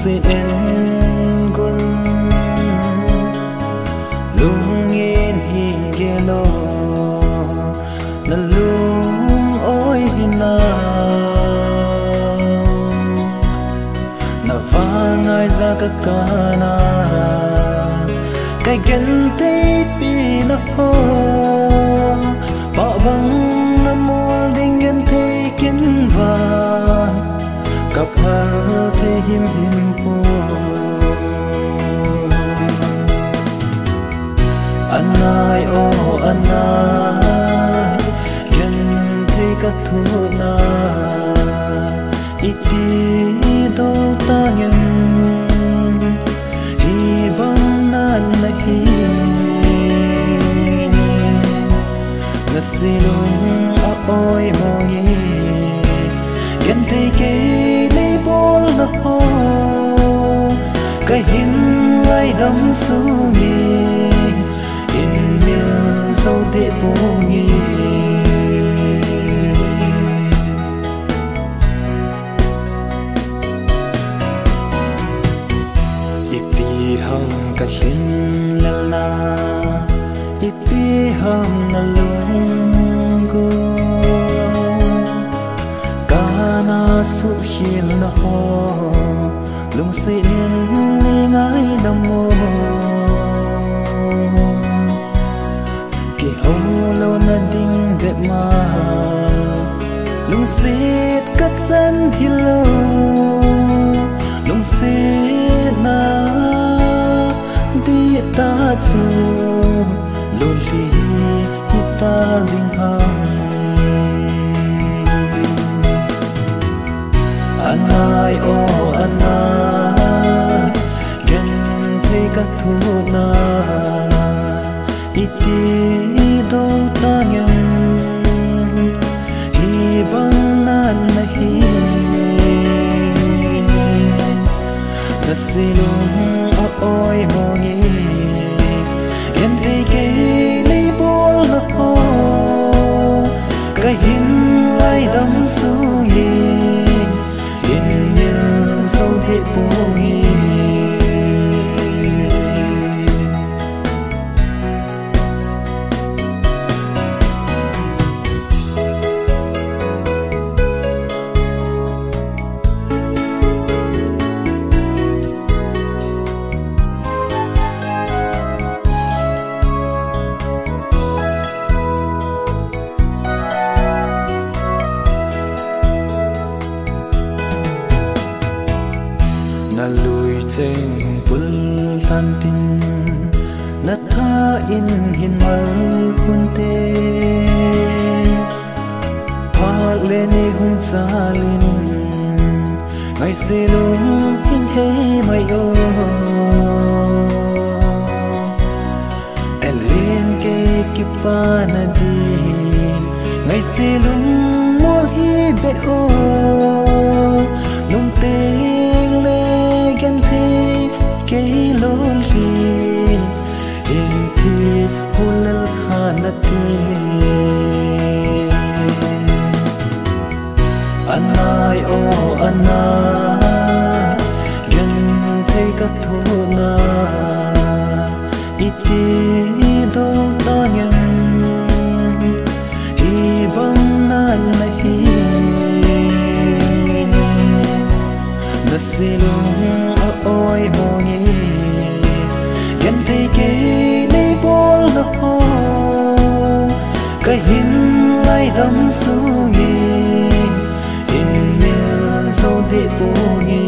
xin en gun lung in hin gelo na lung oi hina na vangai za ka kana kai gen te pi na ho ba bang na mol ding gen te kin va cặp hoa thế hiếm hiếm po anh ai ô anh ai gen thế cắt thu na iti đâu ta nhân hi bang nan na hi na silung a oi mongi gen thế ke na ho cái hin lai đắm sungi in miêu dâu tệ bungi ipi hang cái hin la la ipi hang na lungu kana su hin na ho lung xin ni ngai nam mô ki ho lo na ding ve ma lung sit kat san hilo lung sit na di ta chu lo li ta ding ham anai o anai gen thế các thu na iti do ta nhân hi bang nan na hi na silung a oi mongi gen thế ke nei bol na ho cái hin lai đắm sungi bungi na lui cheng pul tan tin na tha in hin mal kun te pha le ni hun sa lin ngai se lung hin he mai o elin ke ki pa na di ngai se lung mo hi be o lung te gen thế cái lối li in thi hulal khanati anai o anai gen thế các thu na iti do ta nhân hi bang nan na hi na silung oi mongi gen te ke nei bol na ho cái hin lai đắm sungi in miêu dâu tệ bungi